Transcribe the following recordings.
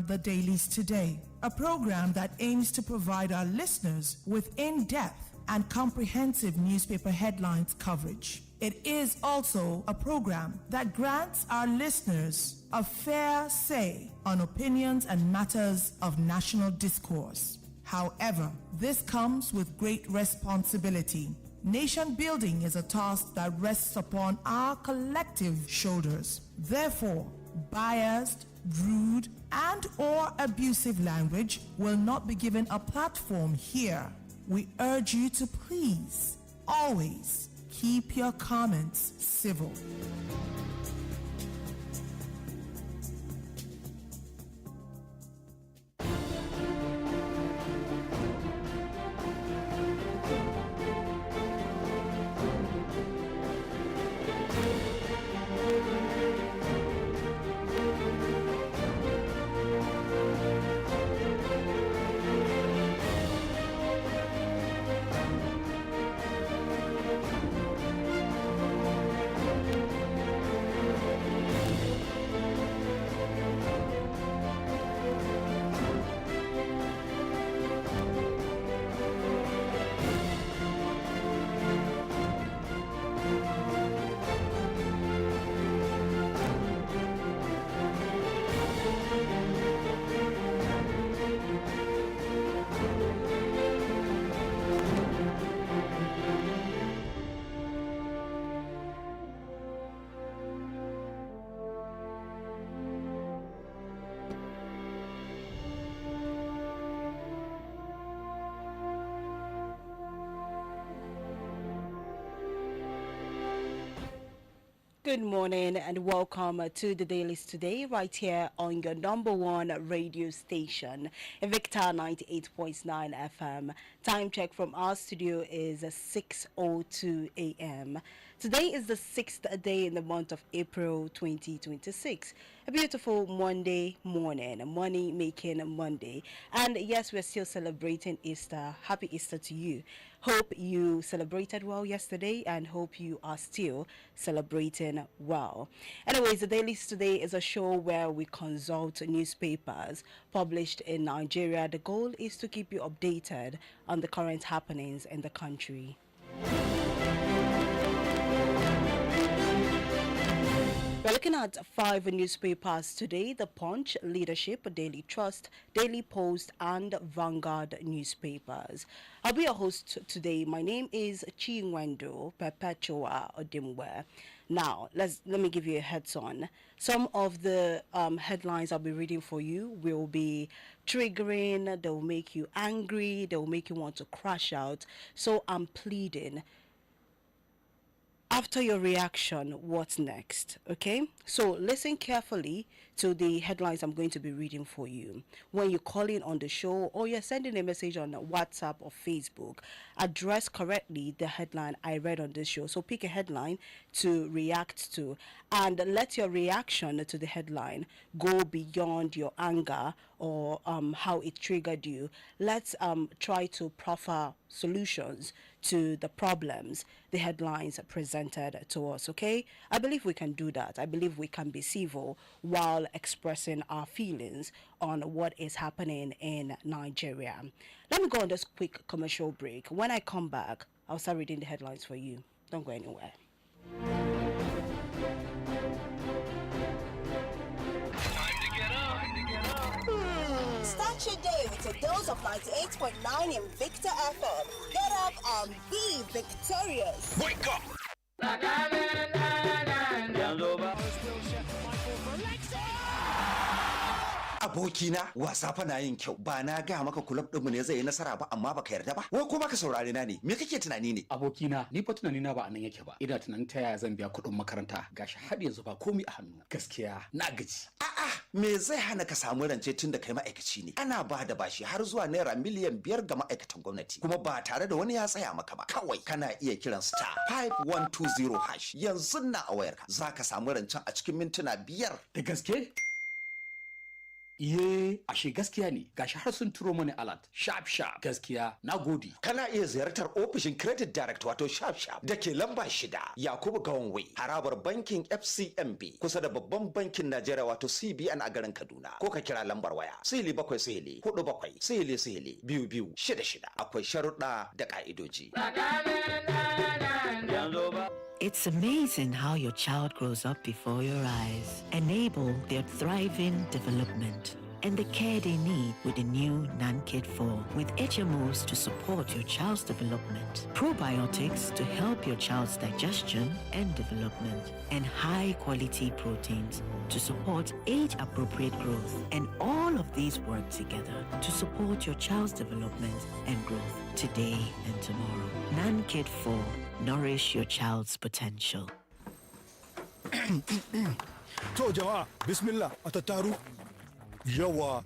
program The Dailies Today, a program that aims to provide our listeners with in-depth and comprehensive newspaper headlines coverage. It is also a program that grants our listeners a fair say on opinions and matters of national discourse. However, this comes with great responsibility. Nation building is a task that rests upon our collective shoulders. Therefore, biased, rude, and/or abusive language will not be given a platform here. We urge you to please always keep your comments civil. Good morning and welcome to the Dailies Today right here on your number one radio station, Invicta 98.9 FM. Time check from our studio is 6:02 a.m. Today is the 6th day in the month of April 2026. A beautiful Monday morning, a money-making Monday. And yes, we're still celebrating Easter. Happy Easter to you. Hope you celebrated well yesterday and hope you are still celebrating well. Anyways, the Dailies Today is a show where we consult newspapers published in Nigeria. The goal is to keep you updated on the current happenings in the country. We're looking at 5 newspapers today: The Punch, Leadership, Daily Trust, Daily Post, and Vanguard newspapers. I'll be your host today. My name is Chinwendu Perpetua Odimgbe. Now, let me give you a heads on. Some of the headlines I'll be reading for you will be triggering, they'll make you angry, they'll make you want to crash out. So I'm pleading, after your reaction, what's next? Okay, so listen carefully to the headlines I'm going to be reading for you. When you're calling on the show or you're sending a message on WhatsApp or Facebook, address correctly the headline I read on this show. So pick a headline to react to and let your reaction to the headline go beyond your anger or how it triggered you. Let's try to proffer solutions to the problems the headlines presented to us, okay? I believe we can do that. I believe we can be civil while expressing our feelings on what is happening in Nigeria. Let me go on this quick commercial break. When I come back, I'll start reading the headlines for you. Don't go anywhere. Start your day with a dose of 98.9 Invicta FM. Get up and be victorious. Wake up! Abokina, wasa fa na yin kyau. Ba na ga maka kulab ɗinmu ne zai yi nasara ba, amma baka yarda ba. Wai ko baka saurare na ne? Me kake tunani ne? Abokina, ni fa tunani na ba anan yake ba. Ina tunanin ta yaya zan biya kuɗin makaranta. Gashi har yanzu ba komai a hannu. Gaskiya, na gaji. A'a, me zai hana ka samu rance tun da kai ma'aikaci ne? Ana ba da bashi har zuwa naira miliyan 5 ga ma'aikatan gwamnati. Kuma ba tare da wani ya tsaya maka ba. Kawai kana iya kiran star 5120 hash. Yanzu na a wayarka. Za ka samu rancen a cikin mintuna 5. Da gaske? ashe gaskiya ne. Gashi har sun turo mani alert. Sharp sharp. Gaskiya, na gode. Kana iya ziyartar ofishin Credit Direct wato Sharp Sharp da ke lamba 6 Yakubu Gawon Way, harabar bankin FCMB kusa da babban bankin Najeriya wato CBN a garin Kaduna. Ko ka kira lambar waya 0700-47-22-66. Akwai sharuɗa da ƙa'idoji. It's amazing how your child grows up before your eyes. Enable their thriving development and the care they need with the new NanKid 4 with HMOs to support your child's development, probiotics to help your child's digestion and development, and high-quality proteins to support age-appropriate growth. And all of these work together to support your child's development and growth today and tomorrow. NanKid 4. Nourish your child's potential. To jama'a, bismillah, a tattaru. Yawa,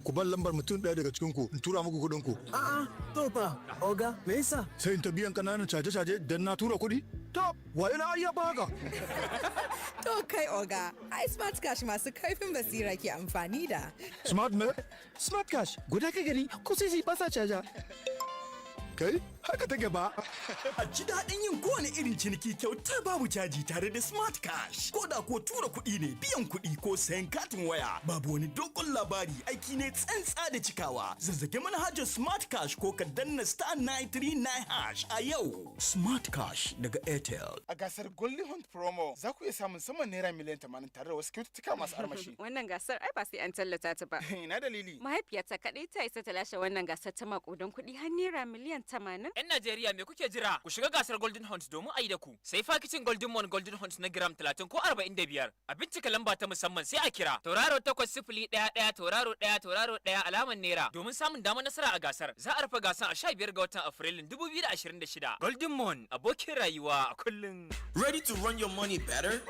ku bar lambar mutum ɗaya daga cikin ku in tura muku kuɗin ku. A'a, to fa, oga, me yasa? Sai in ta biyan kananan caje-caje dan na tura kuɗi? To, wa ina iya baka? To kai oga, ai smart cash masu kaifin basira ke amfani da. Smart me? Smart cash, guda ka gani, ko sai ba sa caja. Kai, haka take ba. A ji daɗin yin kowane irin ciniki kyauta babu caji tare da Smart Cash. Ko da ko tura kuɗi ne, biyan kuɗi ko sayan katin waya. Babu wani dogon labari, aiki ne tsantsa da cikawa. Zazzage manhajar Smart Cash ko ka danna *939# a yau. Smart Cash daga Airtel. A gasar Golden Hunt Promo za ku iya samun saman naira miliyan 80 tare da wasu kyaututtuka masu armashi. Wannan gasar ai ba sai an tallata ta ba. Ina dalili. Mahaifiyata kaɗai ta isa ta lashe wannan gasar ta maƙudan kuɗi har naira miliyan 80. 'Yan Najeriya me kuke jira? Ku shiga gasar Golden Hunt domin a yi da ku. Sai fakicin Golden Mon Golden Hunt na gram 30 ko 45. A bincika lamba ta musamman sai a kira. Tauraro 8011 tauraro 1 tauraro 1 alamar naira domin samun damar nasara a gasar. Za a rufe gasar a 15 ga watan Afrilun 2026. Golden Mon abokin rayuwa a kullum. Ready to run your money better?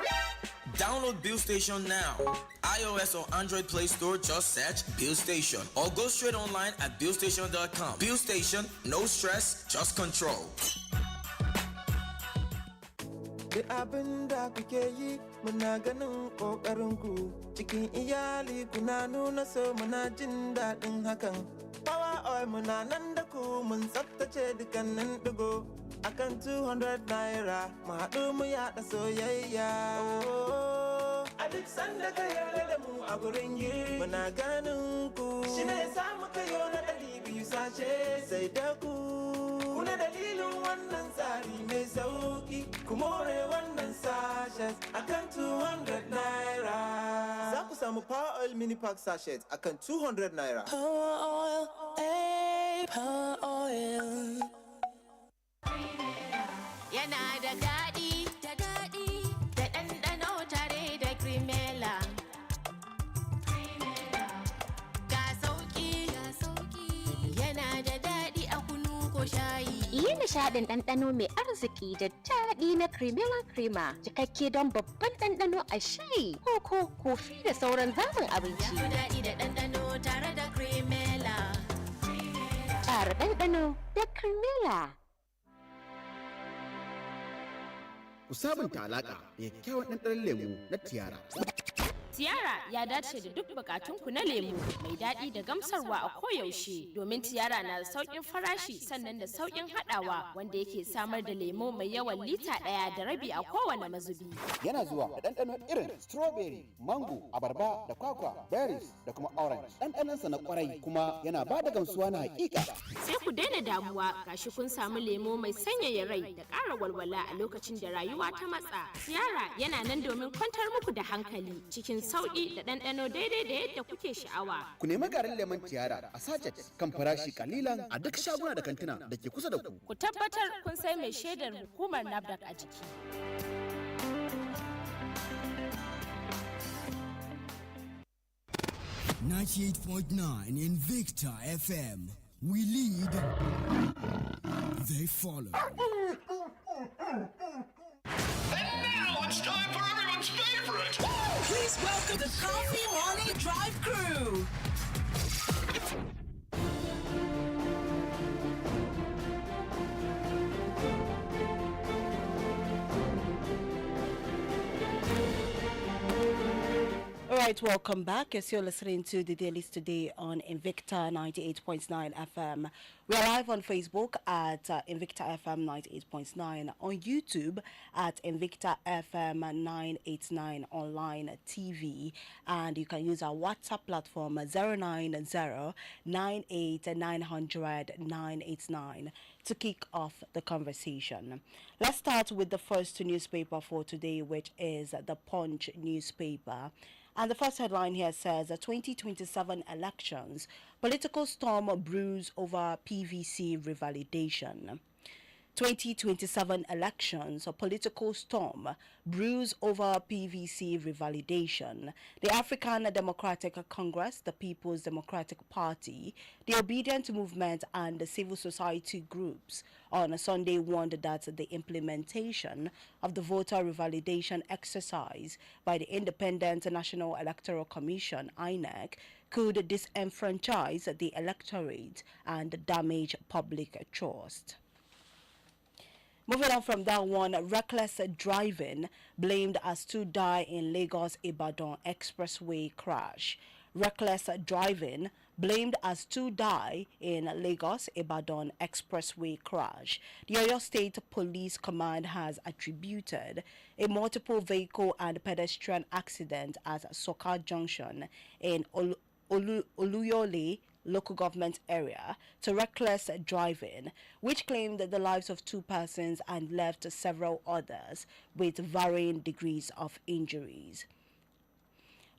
Download Bill Station now. iOS or Android Play Store, just search Bill Station or go straight online at billstation.com. Bill Station, no stress, just control. Duk abin da kuke yi muna ganin ƙoƙarinku cikin iyali kuna nuna so muna jin daɗin hakan. Power oil muna nan da ku mun tsaftace dukkanin ɗigo akan 200 naira mu haɗu mu yaɗa soyayya. A duk sanda ka yarda da mu a gurin yi muna ganin ku shi ne ya samu kayo na 200 sashe sai da ku. Kuna dalilin wannan tsari mai sauki ku more wannan sashes akan 200 naira. Za ku samu Power Oil Mini Pack sachet akan 200 naira. Power Oil, Power Oil. Yana da daɗi, da ɗanɗano tare da Cremella. Ga sauƙi, yana da daɗi a kunu ko shayi. Yi nishaɗin ɗanɗano mai arziki da daɗi na Cremella Crema, cikakke don babban ɗanɗano a shayi, koko, kofi da sauran zaɓin abinci. Ya daɗi da ɗanɗano tare da Cremella. Ƙara ɗanɗano da Cremella. Ku sabunta alaƙa da kyakkyawan ɗanɗanon lemu na Tiara. Tiara ya dace da duk bukatunku na lemu mai daɗi da gamsarwa a koyaushe domin Tiara na da sauƙin farashi sannan da sauƙin haɗawa wanda yake samar da lemu mai yawan lita 1.5 a kowane mazubi. Yana zuwa da ɗanɗano irin strawberry, mango, abarba da kwakwa, berries da kuma orange. Ɗanɗanonsa na ƙwarai kuma yana ba da gamsuwa na haƙiƙa. Sai ku daina damuwa gashi kun samu lemu mai sanyaya rai da ƙara walwala a lokacin da rayuwa ta matsa. Tiara yana nan domin kwantar muku da hankali cikin sauƙi da ɗanɗano daidai da yadda kuke sha'awa. Ku nemi garin lemon Tiara a sachet kan farashi kalilan a duk shaguna da kantina da ke kusa da ku. Ku tabbatar kun sai mai shaidar hukumar NAFDAC a jiki. Invicta FM. We lead, they follow. And now it's time for everyone's favorite. Please welcome the Coffee Morning Drive crew. right, welcome back. As you're listening to the Dailies today on Invicta 98.9 FM. We are live on Facebook at Invicta FM 98.9, on YouTube at Invicta FM 989 online TV, and you can use our WhatsApp platform 090-98-900-989 to kick off the conversation. Let's start with the first newspaper for today, which is the Punch newspaper. And the first headline here says 2027 elections, political storm brews over PVC revalidation. 2027 elections, a political storm brews over PVC revalidation. The African Democratic Congress, the People's Democratic Party, the Obedient Movement, and the civil society groups on Sunday warned that the implementation of the voter revalidation exercise by the Independent National Electoral Commission, INEC, could disenfranchise the electorate and damage public trust. Moving on from that one, reckless driving blamed as two die in Lagos-Ibadan expressway crash. Reckless driving blamed as two die in Lagos-Ibadan expressway crash. The Oyo State Police Command has attributed a multiple vehicle and pedestrian accident at Soka Junction in Oluyole local government area to reckless driving, which claimed the lives of two persons and left several others with varying degrees of injuries.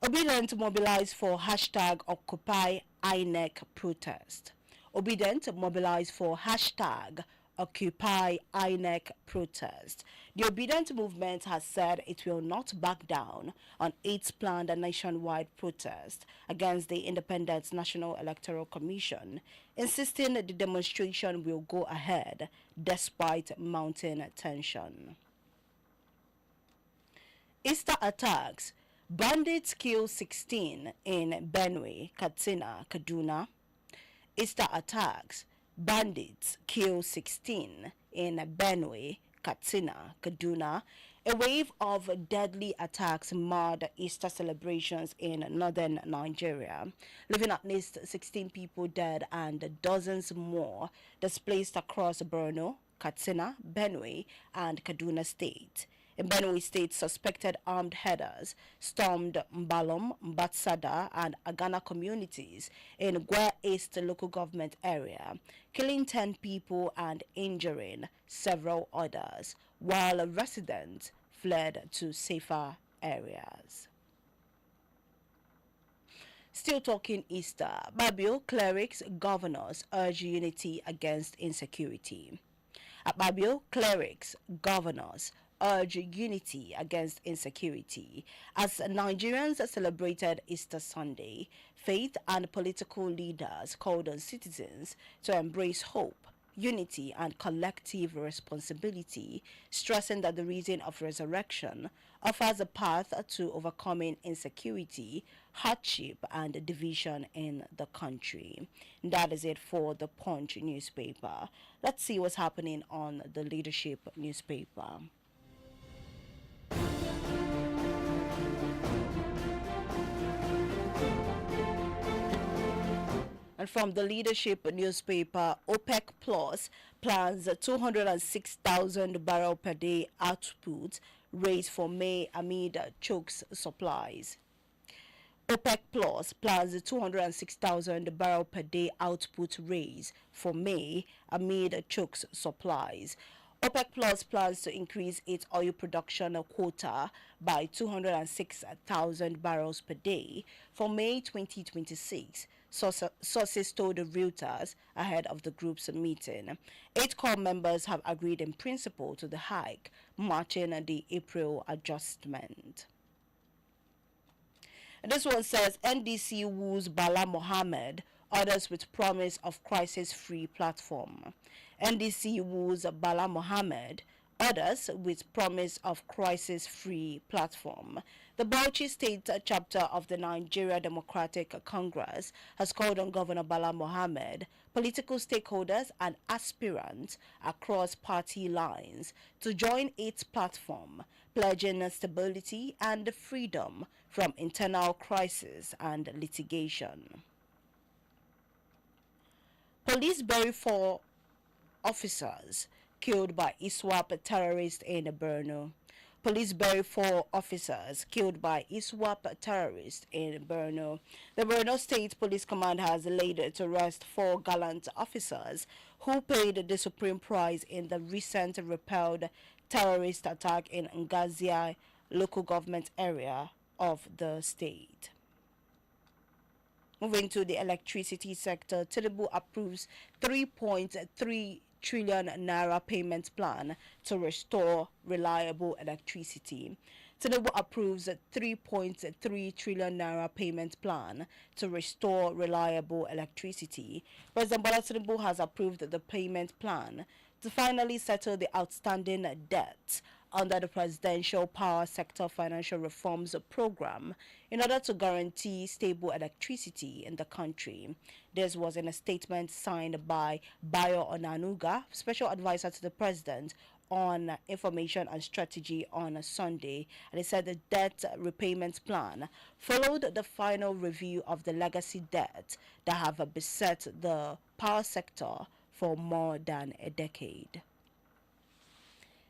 Obedient mobilized for hashtag Occupy INEC protest. Obedient mobilized for hashtag Occupy INEC protest. The Obedient movement has said it will not back down on its planned nationwide protest against the Independent National Electoral Commission, insisting the demonstration will go ahead despite mounting tension. Easter attacks. Bandits kill 16 in Benue, Katsina, Kaduna. Easter attacks. Bandits kill 16 in Benue, Katsina, Kaduna. A wave of deadly attacks marred Easter celebrations in northern Nigeria, leaving at least 16 people dead and dozens more displaced across Borno, Katsina, Benue, and Kaduna State. In Benue State, suspected armed headers stormed Mbalom, Mbatsada, and Agana communities in Gwa East local government area, killing 10 people and injuring several others, while residents fled to safer areas. Still talking Easter, Babio clerics, governors urge unity against insecurity. At Babio, clerics, governors urge unity against insecurity. As Nigerians celebrated Easter Sunday, faith and political leaders called on citizens to embrace hope, unity, and collective responsibility, stressing that the reason of resurrection offers a path to overcoming insecurity, hardship, and division in the country. That is it for the Punch newspaper. Let's see what's happening on the Leadership newspaper. And from the Leadership newspaper, OPEC Plus plans 206,000 barrel per day output raise for May amid chokes supplies. OPEC Plus plans 206,000 barrel per day output raise for May amid chokes supplies. OPEC Plus plans to increase its oil production quota by 206,000 barrels per day for May 2026, sources told Reuters ahead of the group's meeting. 8 core members have agreed in principle to the hike, matching the April adjustment. This one says NDC woos Bala Mohammed, others with promise of crisis-free platform. NDC woos Bala Mohammed, others with promise of crisis-free platform. The Bauchi State chapter of the Nigeria Democratic Congress has called on Governor Bala Mohammed, political stakeholders and aspirants across party lines to join its platform, pledging stability and freedom from internal crisis and litigation. Police bury 4 officers killed by ISWAP terrorists in Borno. Police bury 4 officers killed by ISWAP terrorists in Borno. The Borno State Police Command has laid to rest 4 gallant officers who paid the supreme price in the recent repelled terrorist attack in Ngazia local government area of the state. Moving to the electricity sector, Tinubu approves 3.3 trillion naira payment plan to restore reliable electricity. Tinubu approves a 3.3 trillion naira payment plan to restore reliable electricity. President Bola Tinubu has approved the payment plan to finally settle the outstanding debt under the Presidential Power Sector Financial Reforms Program in order to guarantee stable electricity in the country. This was in a statement signed by Bayo Onanuga, Special Advisor to the President on Information and Strategy on Sunday, and he said the debt repayment plan followed the final review of the legacy debt that have beset the power sector for more than a decade.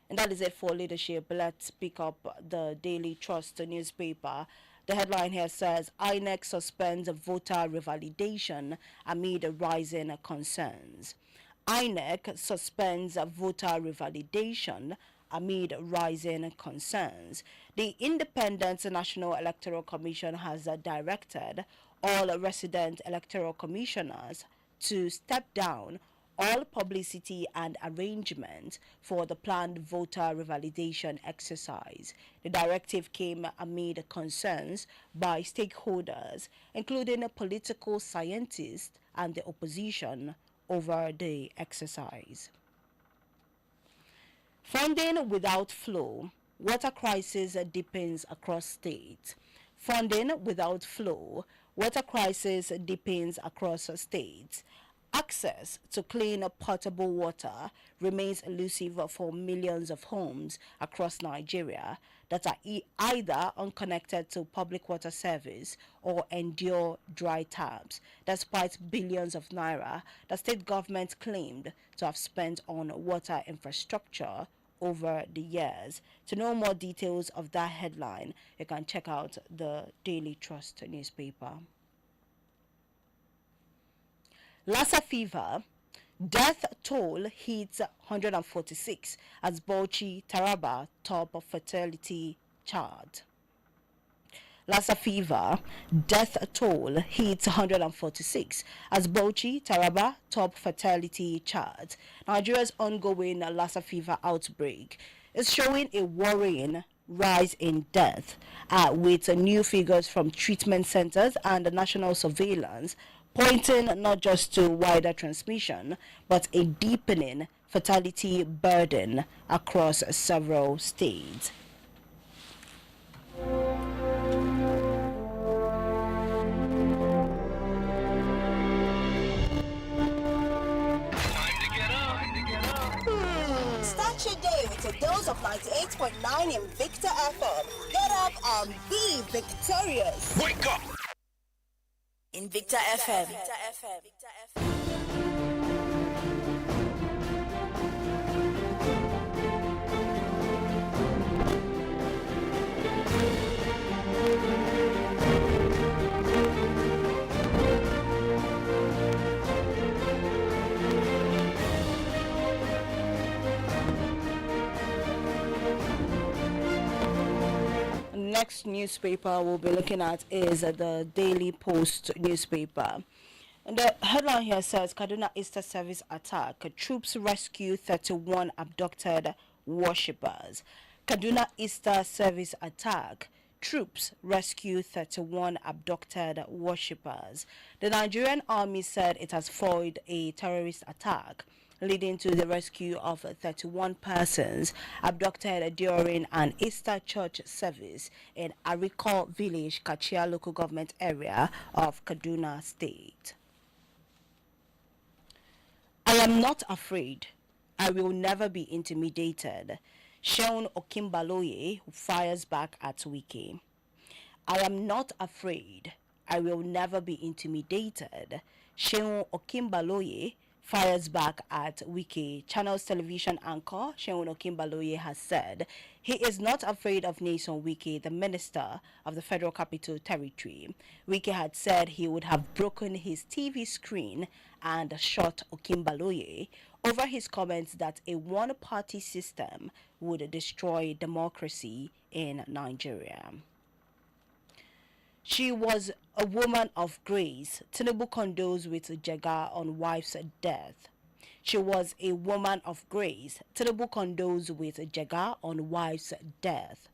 And that is it for leadership. Let's pick up the Daily Trust newspaper. The headline here says, INEC suspends voter revalidation amid rising concerns. INEC suspends voter revalidation amid rising concerns. The Independent National Electoral Commission has directed all resident electoral commissioners to step down all publicity and arrangement for the planned voter revalidation exercise. The directive came amid concerns by stakeholders, including political scientists and the opposition, over the exercise. Funding without flow. Water crisis deepens across states. Funding without flow. Water crisis deepens across states. Access to clean potable water remains elusive for millions of homes across Nigeria that are either unconnected to public water service or endure dry taps, despite billions of naira the state government claimed to have spent on water infrastructure over the years. To know more details of that headline, you can check out the Daily Trust newspaper. Lassa fever, death toll hits 146 as Bauchi, Taraba top fertility chart. Lassa fever, death toll hits 146 as Bauchi, Taraba top fertility chart. Nigeria's ongoing Lassa fever outbreak is showing a worrying rise in death, with new figures from treatment centers and national surveillance pointing not just to wider transmission, but a deepening fatality burden across several states. Start your day with a dose of 98.9 Invicta FM. Get up and be victorious. Wake up! Invicta FM. Next newspaper we'll be looking at is the Daily Post newspaper. And the headline here says, Kaduna Easter service attack. Troops rescue 31 abducted worshippers. Kaduna Easter service attack. Troops rescue 31 abducted worshippers. The Nigerian army said it has foiled a terrorist attack leading to the rescue of 31 persons abducted during an Easter church service in Ariko village, Kachia local government area of Kaduna State. I am not afraid. I will never be intimidated. Seun Okimbaloye fires back at Wike. I am not afraid. I will never be intimidated. Seun Okimbaloye fires back at Wike. Channels television anchor Seun Okimbaloye has said he is not afraid of Nyesom Wike, the minister of the Federal Capital Territory. Wike had said he would have broken his TV screen and shot Okimbaloye over his comments that a one-party system would destroy democracy in Nigeria. She was a woman of grace. Tinubu condoles with Jega on wife's death. She was a woman of grace. Tinubu condoles with Jega on wife's death.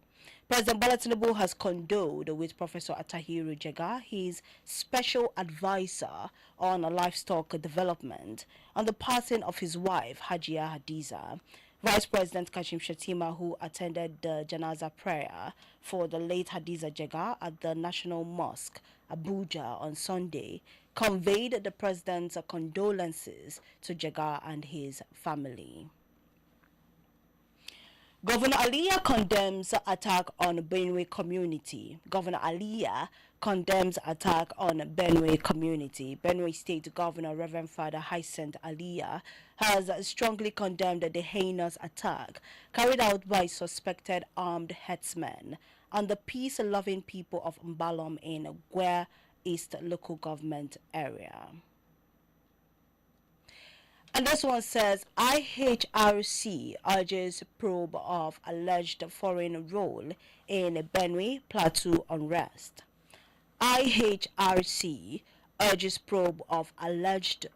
President Bola Tinubu has condoled with Professor Atahiru Jega, his special advisor on livestock development, on the passing of his wife, Hajia Hadiza. Vice President Kashim Shettima, who attended the Janaza prayer for the late Hadiza Jega at the National Mosque, Abuja, on Sunday, conveyed the president's condolences to Jega and his family. Governor Aliyah condemns attack on Benue community. Governor Aliyah condemns attack on Benue community. Benue State Governor Reverend Father Hyacinth Aliyah has strongly condemned the heinous attack carried out by suspected armed herdsmen on the peace-loving people of Mbalom in Gwer East local government area. And this one says, IHRC urges probe of alleged foreign role in Benue Plateau unrest. IHRC urges probe of alleged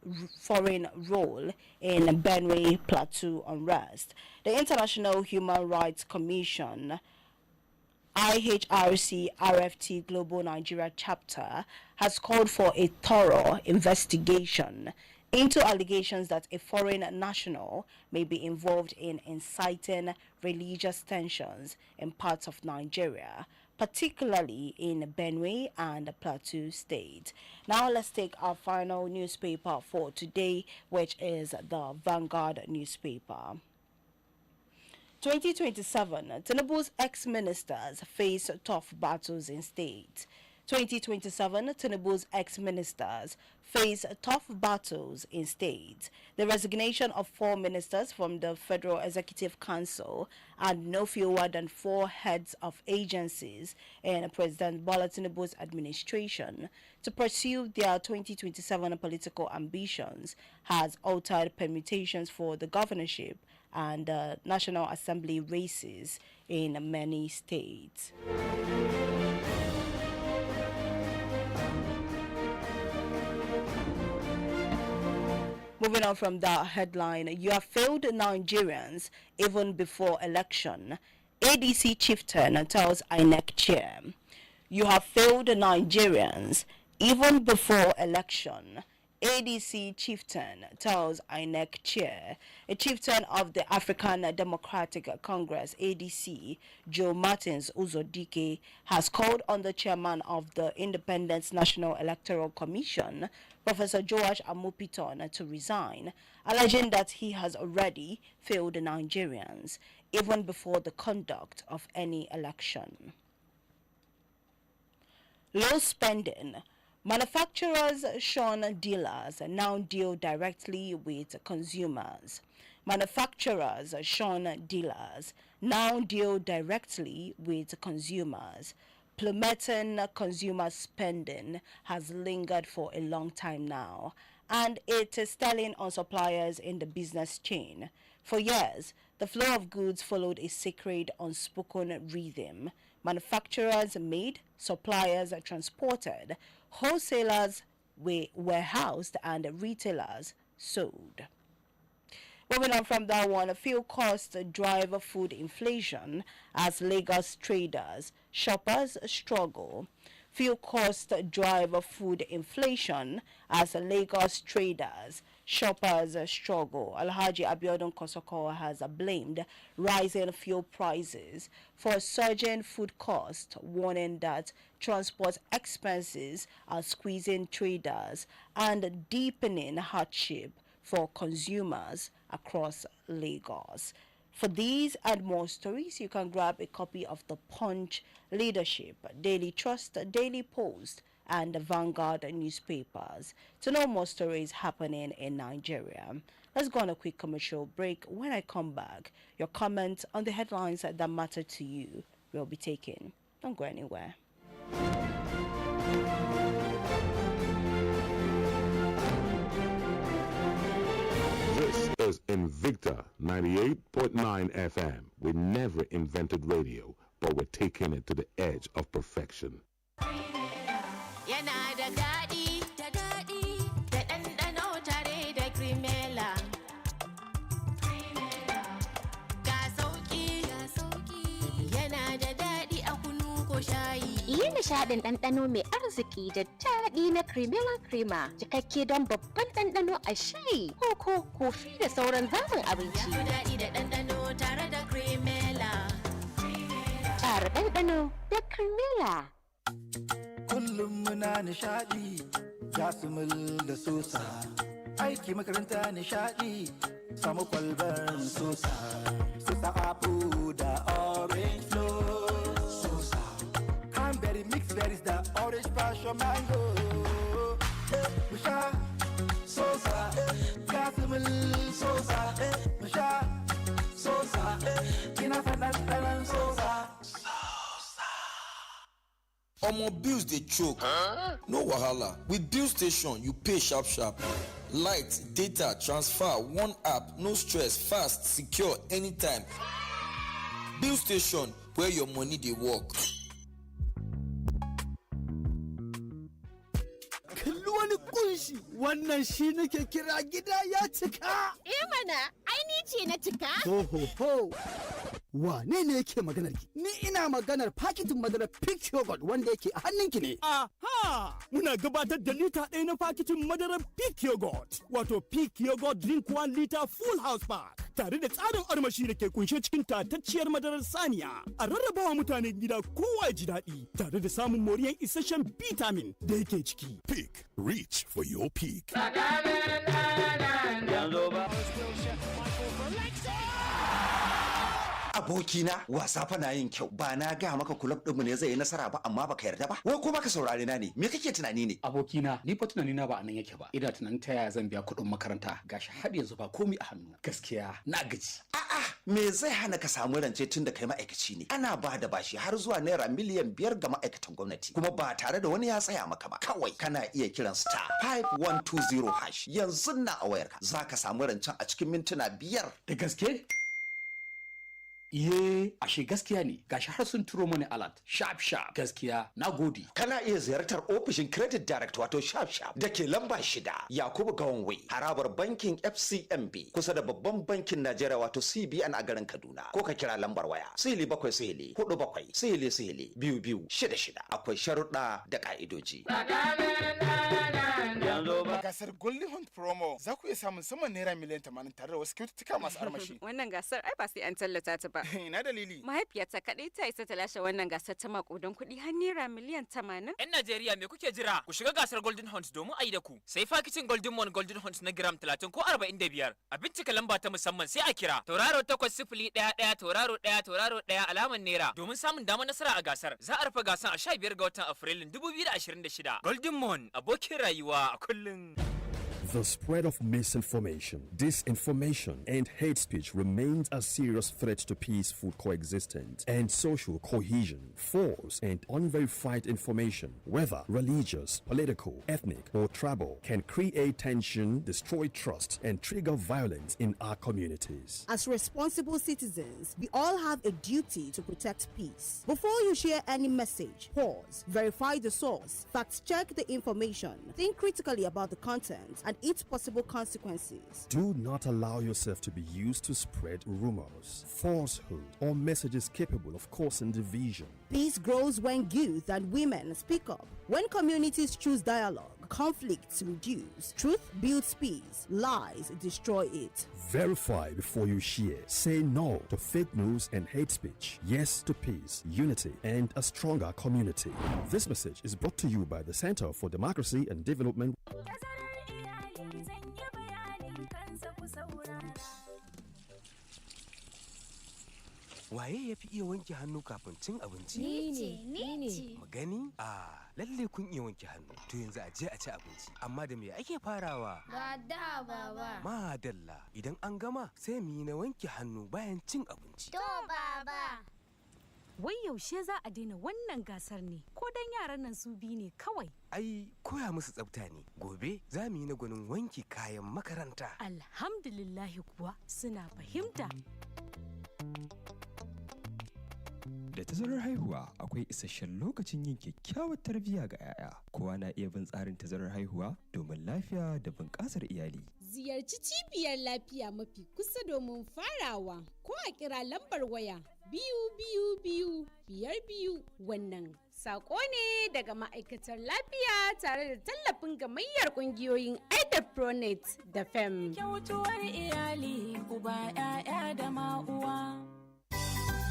foreign role in Benue Plateau unrest. The International Human Rights Commission, IHRC RFT Global Nigeria Chapter, has called for a thorough investigation into allegations that a foreign national may be involved in inciting religious tensions in parts of Nigeria, particularly in Benue and Plateau State. Now let's take our final newspaper for today, which is the Vanguard newspaper. 2027, Tinubu's ex-ministers face tough battles in state. 2027, Tinubu's ex-ministers face tough battles in state. The resignation of 4 ministers from the Federal Executive Council and no fewer than 4 heads of agencies in President Bola Tinubu's administration to pursue their 2027 political ambitions has altered permutations for the governorship and National Assembly races in many states. Moving on from that headline, you have failed Nigerians even before election. ADC chieftain tells INEC chair. You have failed Nigerians even before election. ADC chieftain tells INEC chair. A chieftain of the African Democratic Congress, ADC, Joe Martins Uzodike, has called on the chairman of the Independent National Electoral Commission, Professor Joash Amupiton, to resign, alleging that he has already failed the Nigerians even before the conduct of any election. Low spending. Manufacturers shun dealers now deal directly with consumers. Manufacturers shun dealers now deal directly with consumers. Plummeting consumer spending has lingered for a long time now, and it is telling on suppliers in the business chain. For years, the flow of goods followed a sacred, unspoken rhythm. Manufacturers made, suppliers transported, wholesalers warehoused, and retailers sold. Moving on from that one, fuel costs drive food inflation as Lagos traders, shoppers struggle. Fuel costs drive food inflation as Lagos traders, shoppers struggle. Alhaji Abiodun Kosoko has blamed rising fuel prices for surging food costs, warning that transport expenses are squeezing traders and deepening hardship for consumers across Lagos. For these and more stories, you can grab a copy of The Punch, Leadership, Daily Trust, Daily Post, and the Vanguard newspapers to know more stories happening in Nigeria. Let's go on a quick commercial break. When I come back, your comments on the headlines that matter to you will be taken. Don't go anywhere. This is Invicta 98.9 FM. We never invented radio, but we're taking it to the edge of perfection. Yana da daɗi, da ɗanɗano tare da Crimela. Ga sauƙi, yana da daɗi a kunu ko shayi. Yi nishaɗin ɗanɗano mai arziki da daɗi na Cremella Crema, cikakke don babban ɗanɗano a shayi, koko, kofi da sauran zaɓin abinci. Ya fi daɗi da ɗanɗano tare da Cremella. Ƙara ɗanɗano da Cremella. Kullum muna nishaɗi, Jasmine da Sosa. Aiki makaranta nishaɗi, samu kwalbar Sosa. Sosa apple da orange flow. Sosa. Cranberry mixed berries da orange passion mango. Musha, Sosa. Jasmine Sosa. Musha, Sosa. Ina fanan Sosa. Omo bills dey choke. No wahala. With Bill Station, you pay sharp sharp. Light, data, transfer, one app, no stress, fast, secure, anytime. Bill Station, where your money dey work. Kalli wani kunshi, wannan shi nake kira gida ya cika. Mana, ai ni ce na cika. Ho ho ho. Wane ne yake maganar ki? Ni ina maganar paketin madarar Peak Yogurt wanda yake a hannunki ne. Aha! Muna gabatar da lita ɗaya na paketin madarar Peak Yogurt. Wato Peak Yogurt Drink 1 liter Full House Pack. Tare da tsarin armashi da ke kunshe cikin tatacciyar madarar saniya. A rarrabawa mutanen gida kowa ya ji daɗi. Tare da samun moriyar isasshen vitamin da yake ciki. Peak. Reach for your peak. Abokina wasa fa na yin kyau ba na ga maka kulab ɗinmu ne zai yi nasara ba amma baka yarda ba wai ko baka saurare na ne me kake tunani ne abokina ni fa tunani na ba anan yake ba ina tunanin ta yaya zan biya kuɗin makaranta gashi har yanzu ba komai a hannu gaskiya na gaji me zai hana ka samu rance tun da kai ma'aikaci ne ana ba da bashi har zuwa naira miliyan 5 ga ma'aikatan gwamnati kuma ba tare da wani ya tsaya maka ba kawai kana iya kiran star 5120 hash yanzu na a wayarka zaka samu rancen a cikin mintuna 5 da gaske Ye, ashe gaskiya ne, gashi har sun turo mani alert, sharp gaskiya, na gode. Kana iya ziyartar ofishin Credit Direct wato sharp da ke lamba 6 Yakubu Gawanway, harabar bankin FCMB kusa da babban bankin Najeriya wato CBN a garin Kaduna. Ko ka kira lambar waya, 0747-47-2266. Akwai sharuɗa da ƙa'idoji. Gasar Golden Hunt Promo za ku iya samun saman naira miliyan 80 tare da wasu kyaututtuka masu armashi. Wannan gasar ai ba sai an tallata ta ba. Ina dalili. Mahaifiyarta kaɗai ta isa ta lashe wannan gasar ta makudan kuɗi har naira miliyan 80. 'Yan Najeriya me kuke jira? Ku shiga gasar Golden Hunt domin a yi da ku. Sai fakicin Golden Mon Golden Hunt na gram 30 ko 45. A bincika lamba ta musamman sai a kira. Tauraro 8011 tauraro 1 tauraro 1 alamar naira domin samun damar nasara a gasar. Za a rufe gasar a 15 ga watan Afrilun 2026. Golden Mon abokin rayuwa a kullum. The spread of misinformation, disinformation, and hate speech remains a serious threat to peaceful coexistence and social cohesion. False and unverified information, whether religious, political, ethnic, or tribal, can create tension, destroy trust, and trigger violence in our communities. As responsible citizens, we all have a duty to protect peace. Before you share any message, pause, verify the source, fact-check the information, think critically about the content, and and its possible consequences. Do not allow yourself to be used to spread rumors, falsehood, or messages capable of causing division. Peace grows when youth and women speak up. When communities choose dialogue, conflicts reduce. Truth builds peace. Lies destroy it. Verify before you share. Say no to fake news and hate speech. Yes to peace, unity, and a stronger community. This message is brought to you by the Center for Democracy and Development. Waye ya fi iya wanke hannu kafin cin abinci? Ni ce. Magani? Lalle kun iya wanke hannu. To yanzu a je a ci abinci. Amma da me ake farawa? Ga da baba. Madalla. Idan an gama sai mu yi na wanke hannu bayan cin abinci. To baba. Wai yaushe za a daina wannan gasar ne? Ko dan yaran nan su bi ne kawai? Ai, koya musu tsafta ne. Gobe za mu yi na gwanin wanke kayan makaranta. Alhamdulillahi kuwa suna fahimta. Da tazarar haihuwa akwai isasshen lokacin yin kyakkyawar tarbiyya ga 'ya'ya. Kowa na iya bin tsarin tazarar haihuwa domin lafiya da bunƙasar iyali. Ziyarci cibiyar lafiya mafi kusa domin farawa ko a kira lambar waya 222 wannan sako ne daga ma'aikatar lafiya tare da tallafin gamayyar ƙungiyoyin Pronet da FEM. Kyautuwar iyali uba 'ya'ya da ma'uwa.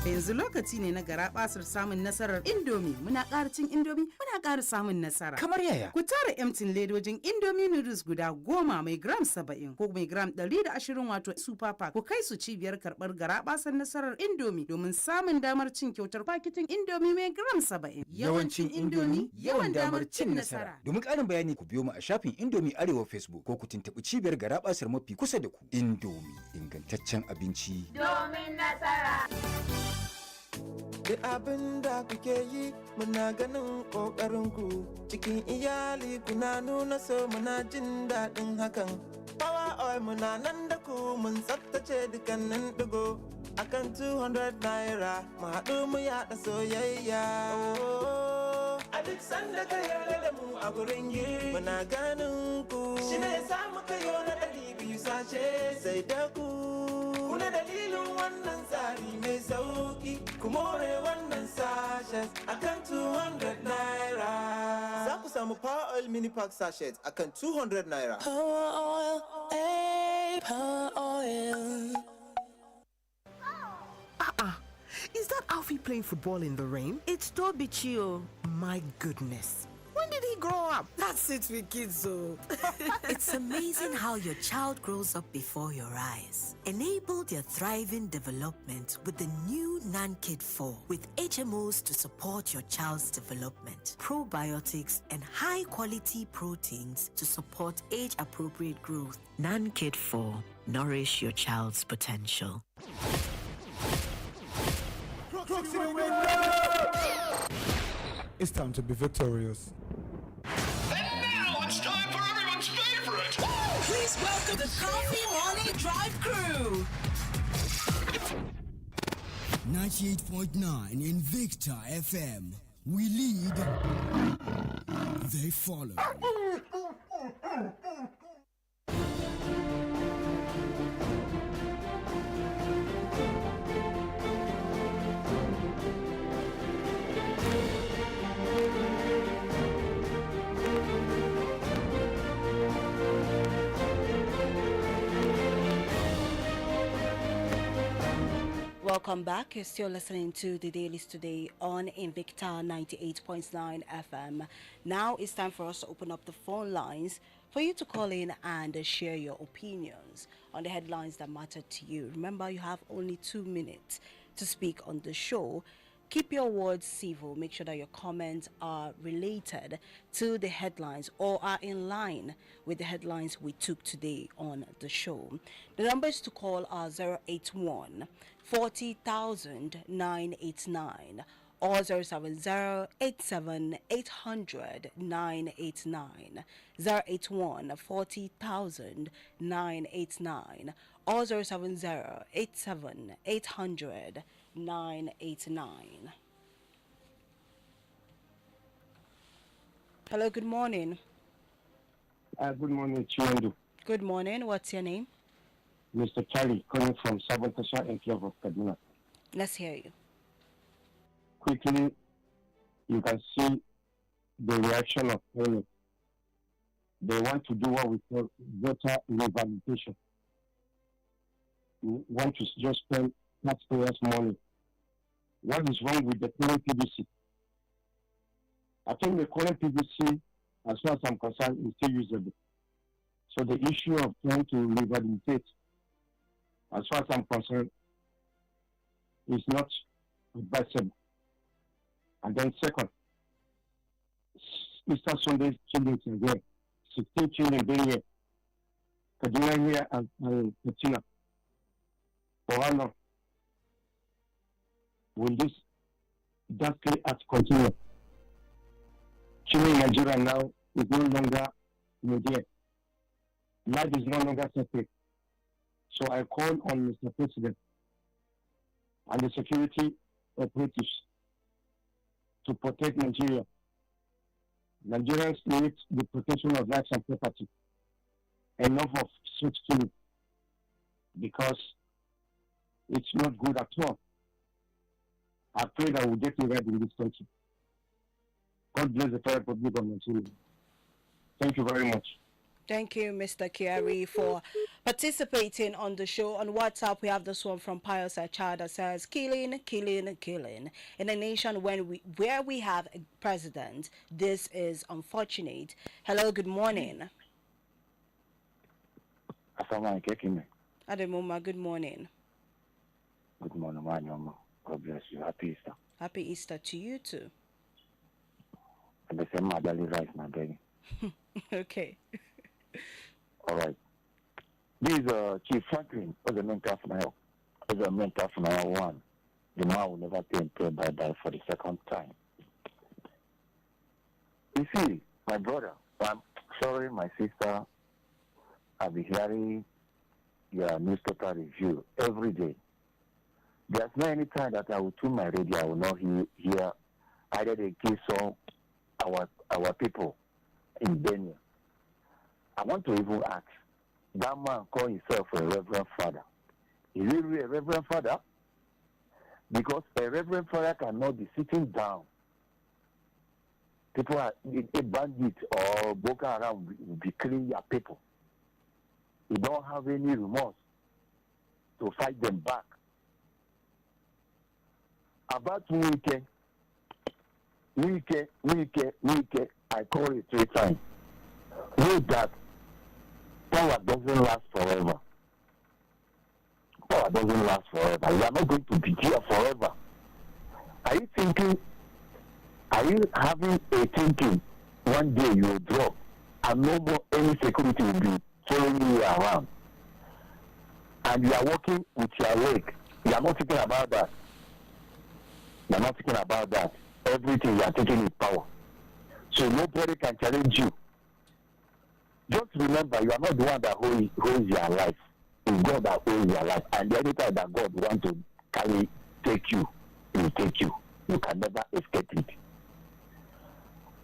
Yanzu lokaci ne na garabasar samun nasarar Indomie. Muna ƙara cin Indomie, muna ƙara samun nasara. Kamar yaya? Ku tara emtin ledojin Indomie noodles guda 10 mai gram 70 ko mai gram 120 wato super pack. Ku kai su cibiyar karɓar garabasar nasarar Indomie domin samun damar cin kyautar paketin Indomie mai gram 70. Yawancin Indomie, yawan damar cin nasara. Domin ƙarin bayani ku biyo mu a shafin Indomie Arewa Facebook ko ku tuntuɓi cibiyar garabasar mafi kusa da ku. Indomie, ingantaccen abinci. Domin nasara. Duk abin da kuke yi muna ganin ƙoƙarinku cikin iyali kuna nuna so muna jin daɗin hakan. Power oil muna nan da ku mun tsaftace dukkanin ɗigo akan 200 naira mu haɗu mu yaɗa soyayya. A duk sanda ka yarda da mu a gurin yi muna ganin ku shi ne sa muka yi na 200 sace sai da ku. Kuna dalilin wannan tsari mai sauki ku more wannan sachet akan 200 naira. Za ku samu Power Oil Mini Pack Sachet akan 200 naira. Power oil, power oil. Is that Alfie playing football in the rain? It's Toby Chio. My goodness. When did he grow up? That's it with kids, so. It's amazing how your child grows up before your eyes. Enable their thriving development with the new NanKid 4 with HMOs to support your child's development, probiotics, and high-quality proteins to support age-appropriate growth. NanKid 4. Nourish your child's potential. It's time to be victorious. And now it's time for everyone's favorite. Please welcome the Coffee Morning Drive crew. 98.9 Invicta FM. We lead, they follow. Welcome back. You're still listening to the Dailies today on Invicta 98.9 FM. Now it's time for us to open up the phone lines for you to call in and share your opinions on the headlines that matter to you. Remember, you have only 2 minutes to speak on the show. Keep your words civil. Make sure that your comments are related to the headlines or are in line with the headlines we took today on the show. The numbers to call are 081 40,000 989 or 070 87 800 989, 081 40,000 989 or 070 87 800 989. Hello, good morning. Good morning, Chinwendu. Good morning. What's your name? Mr. Charlie, calling from Sabantasha Enclave of Kaduna. Let's hear you. Quickly, you can see the reaction of parents. They want to do what we call voter rehabilitation. We want to just spend taxpayers' money. What is wrong with the current PVC? I think the current PVC, as far as I'm concerned, is still usable. So the issue of trying to rehabilitate, as far as I'm concerned, is not advisable. And then second, Easter Sunday children are there. 16 children being here. Kaduna here and Katsina. For how long will this ghastly act continue? Children in Nigeria now is no longer there. Life is no longer separate. So I call on Mr. President and the security operatives to protect Nigeria. Nigerians need the protection of lives and property. Enough of such killing, because it's not good at all. I pray that we'll get it right in this country. God bless the Federal Republic of Nigeria. Thank you very much. Thank you, Mr. Kiari, for participating on the show. On WhatsApp, we have this one from Pius Achad that says, killing, killing, killing. In a nation where we have a president, this is unfortunate. Hello, good morning. Ademuma, good morning. Good morning, Manyoma. God bless you. Happy Easter. Happy Easter to you too. And the same Dailies rice, my baby. Okay. All right. This Chief Franklin was a mentor for now. Was a mentor for now one. The man will never be employed by that for the second time. You see, my brother, I'm sorry, my sister, I'll be hearing your newspaper review every day. There's not any time that I will tune my radio, I will not hear either the case of our people in Benue. I want to even ask, that man call himself a reverend father. Is he really a reverend father? Because a reverend father cannot be sitting down. People are a bandit or Boko Haram will be killing your people. You don't have any remorse to fight them back. About Wike, I call it 3 times. Know that power doesn't last forever. Power doesn't last forever. You are not going to be here forever. Are you having a thinking one day you will drop and no more any security will be following you around? And you are walking with your leg. You are not thinking about that. You are not thinking about that. Everything you are taking is power. So nobody can challenge you. Just remember, you are not the one that holds your life. It's God that holds your life. And the anytime that God wants to take you, He will take you. You can never escape it.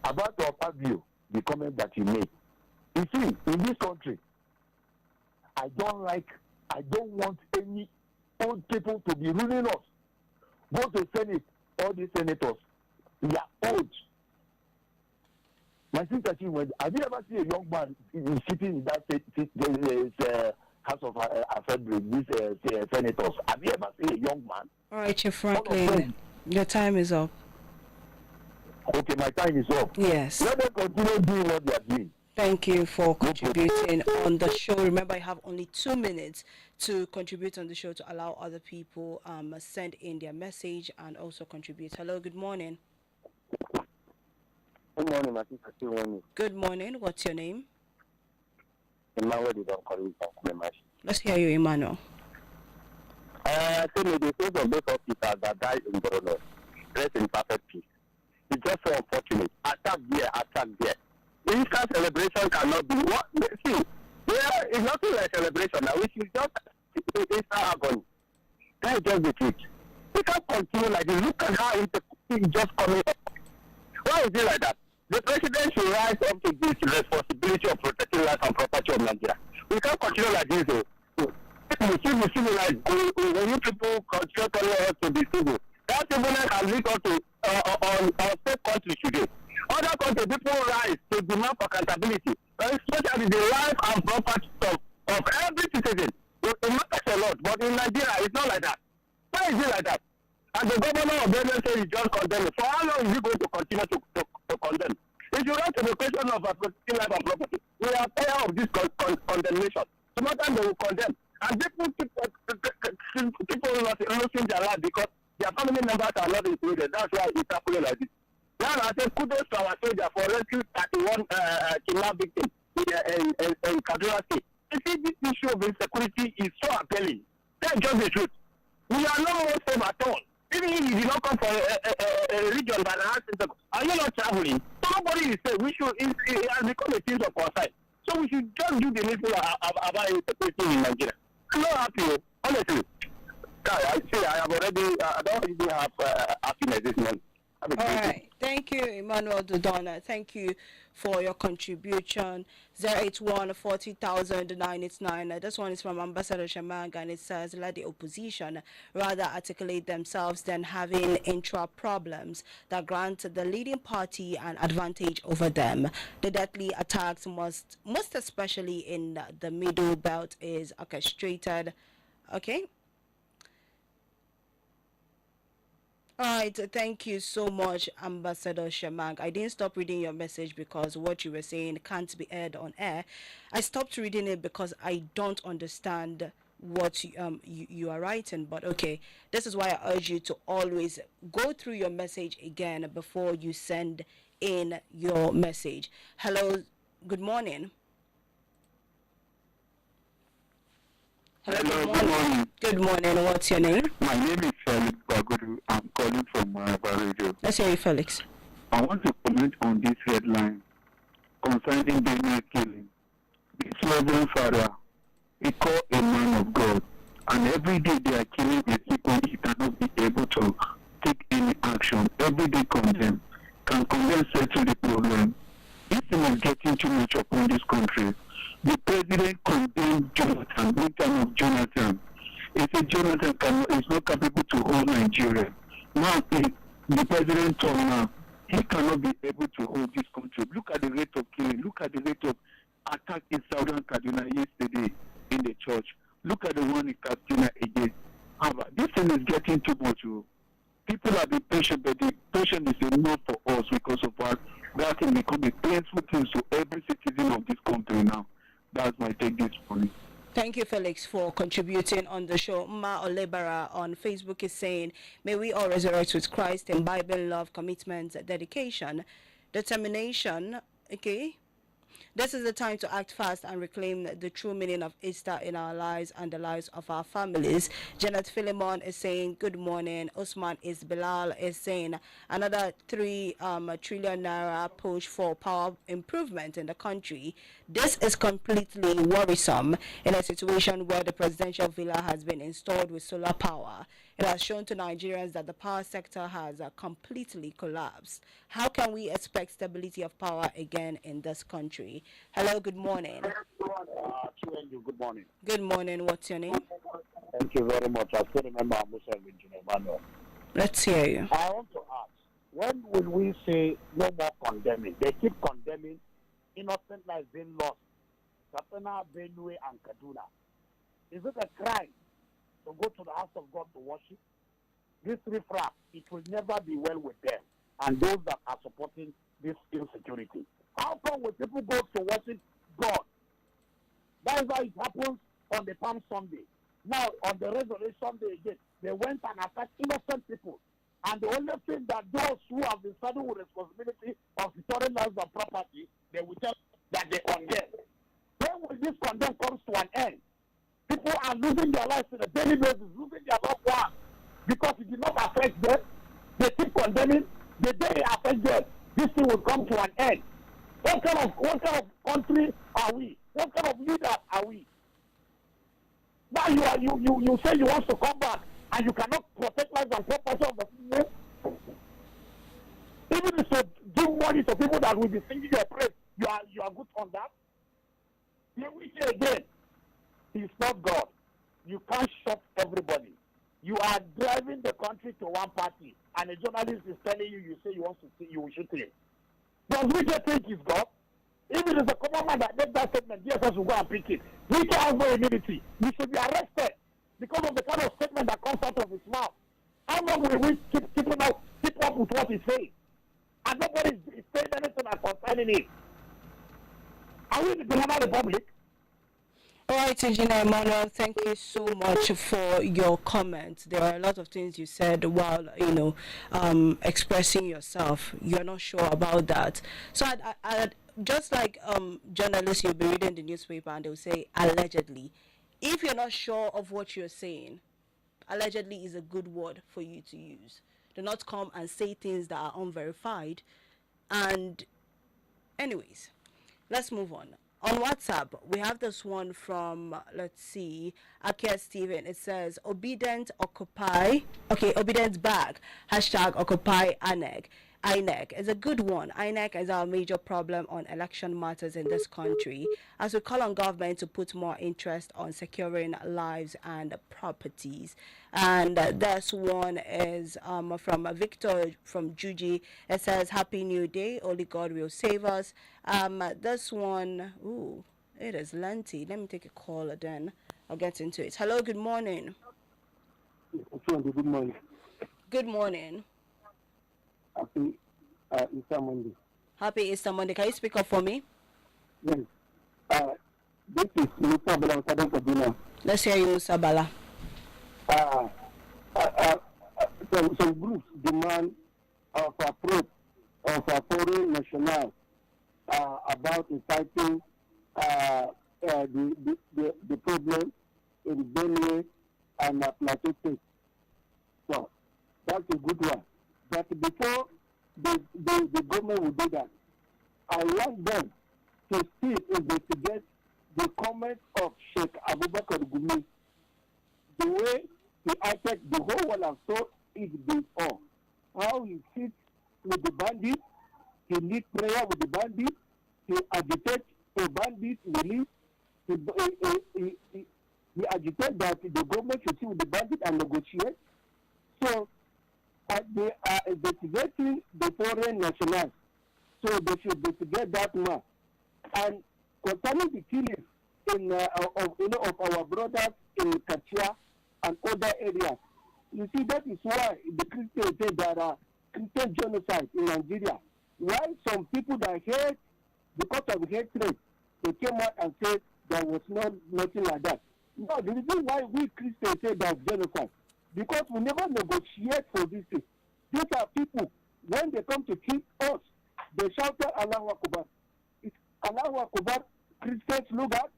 About your Fabio, the comment that you made. You see, in this country, I don't want any old people to be ruling us. Go to Senate, all these senators, they are old. My sister Chinwendu, have you ever seen a young man sitting in that House of Assembly, these senators? Have you ever seen a young man? All right, Chief Franklin, your time is up. Okay, my time is up. Yes. Let them continue doing what they are doing. Thank you for contributing on the show. Remember, you have only 2 minutes to contribute on the show to allow other people send in their message and also contribute. Hello, good morning. Good morning, my sister Chinwendu. Good morning. What's your name? Emmanuel, don't call me Let's hear you, Emmanuel. Tell me the case of those officers that died in Borno, rest in perfect peace. It's just so unfortunate. Attack there. The Easter celebration cannot be what? See, it's nothing like celebration now. We should just Easter agony. That is just the truth. We can't continue like this. Look at how it's just coming up. Why is it like that? The president should rise up to this responsibility of protecting life and property of Nigeria. We can't continue like this. We should be civilized. When you people continue telling us to be civil, that civilness has lead us to on state countries today. Other countries, people rise to demand for accountability, especially the life and property of every citizen. It matters a lot, but in Nigeria, it's not like that. Why is it like that? And the governor of Benue said he just condemned it. For how long is he going to continue to condemn? If you run to the question of protecting life and property, we are tired of this condemnation. Sometimes they will condemn. And people losing their life because their family members are not included. That's why it's happening like this. Now I say kudos to our soldiers for rescuing 31 kidnap victims in Kaduna State. You see, this issue of insecurity is so appealing. That's just the truth. We are not more safe at all. Even if you did not come from a region that has insecurity, are you not traveling? Nobody is safe. It has become a thing of concern. So we should just do the needful about insecurity in Nigeria. I'm not happy, honestly. I don't really have happiness this month. All right. Thank you, Emmanuel Dodona. Thank you for your contribution. 081 40,000 989. This one is from Ambassador Shamang, and it says, let the opposition rather articulate themselves than having intra problems that grant the leading party an advantage over them. The deadly attacks, most especially in the middle belt, is orchestrated. Okay. All right, thank you so much, Ambassador Shamang. I didn't stop reading your message because what you were saying can't be aired on air. I stopped reading it because I don't understand what you are writing. But okay, this is why I urge you to always go through your message again before you send in your message. Hello, good morning. Hello, good morning. Good morning. What's your name? My name is Felix Bagudu. I'm calling from Maraba Radio. Let's hear you, Felix. I want to comment on this headline concerning Benue killing. This Reverend Father, he called a man of God, and every day they are killing his people. He cannot be able to take any action. Every day condemn. Can condemn settle the problem? This thing is getting too much upon this country. The president condemned Jonathan, in terms of Jonathan. He said Jonathan is not capable to hold Nigeria. Now, the president told now, he cannot be able to hold this country. Look at the rate of killing. Look at the rate of attack in southern Kaduna yesterday in the church. Look at the one in Katsina again. However, this thing is getting too much. People have been patient, but the patient is enough for us because of that can become a painful thing to every citizen of this country now. That's my take this morning. Thank you, Felix, for contributing on the show. Ma Olebara on Facebook is saying, may we all resurrect with Christ in Bible, love, commitment, dedication, determination. Okay. This is the time to act fast and reclaim the true meaning of Easter in our lives and the lives of our families. Janet Philemon is saying, good morning. Usman Bilal is saying, another 3 trillion naira push for power improvement in the country. This is completely worrisome in a situation where the presidential villa has been installed with solar power. It has shown to Nigerians that the power sector has completely collapsed. How can we expect stability of power again in this country? Hello, good morning. Chinwendu, good morning. Good morning. What's your name? Thank you very much. I still remember Musa Emmanuel. Let's hear you. I want to ask, when will we say no more condemning? They keep condemning innocent lives being lost. Katsina, Benue, and Kaduna. Is it a crime to go to the house of God to worship? This riffraff, it will never be well with them and those that are supporting this insecurity. How come when people go to worship God? That is why it happens on the Palm Sunday. Now, on the Resurrection Sunday again, they went and attacked innocent people. And the only thing that those who have been saddled with responsibility of securing lives and property, they will tell that they condemn. When will this condemn comes to an end? People are losing their lives on a daily basis, losing their loved ones because it did not affect them. They keep condemning. The day it affects them, this thing will come to an end. What kind of country are we? What kind of leaders are we? Now you say you want to come back and you cannot protect lives and property of the people. Even if you do money to people that will be singing your praise. You are good on that. Here we say again, he's not God. You can't shop everybody. You are driving the country to one party, and a journalist is telling you, you say you want to see, you will shoot him. Does Wike think he's God? If it is a common man that makes that statement, DSS will go and pick it. Wike has no immunity. He should be arrested because of the kind of statement that comes out of his mouth. How long will we keep up with what he's saying? And nobody is saying anything concerning it. Are we in the Banana Republic? All right, Engineer Emmanuel, thank you so much for your comments. There are a lot of things you said while, expressing yourself. You're not sure about that. So I'd just like journalists, you'll be reading the newspaper and they'll say, allegedly. If you're not sure of what you're saying, allegedly is a good word for you to use. Do not come and say things that are unverified. And anyways, let's move on. On WhatsApp, we have this one from, let's see, Akia Steven. It says, obedient bag, hashtag occupy INEC is a good one. INEC is our major problem on election matters in this country, as we call on government to put more interest on securing lives and properties. And this one is from Victor from Juji. It says, Happy New Day, only God will save us. This one, ooh, it is lengthy. Let me take a call then. I'll get into it. Hello, good morning. Good morning. Good morning. Happy Easter Monday. Happy Easter Monday. Can you speak up for me? Yes. This is Musa Bala Kadam. Let's hear you, Musa Bala. Some groups demand of approach of a foreign national about inciting the problem in Benue and Plateau State. So that's a good one. But before the government will do that, I want them to still investigate the comments of Sheikh Abubakar Gumi. The way he acted, the whole world has saw it before. How he sits with the bandits, he leads prayer with the bandits, he agitates for bandits release, he agitates that the government should sit with the bandits and negotiate. So they are investigating the foreign nationals. So they should investigate that man. And concerning the killings of our brothers in Kachia and other areas, you see, that is why the Christians say there are Christian genocide in Nigeria. Why some people that hate, because of hatred, they came out and said there was nothing like that. No, the reason why we Christians say there's genocide, because we never negotiate for this thing. These are people, when they come to kill us, they shout Allahu Akbar. It's Allahu Akbar Christians look at.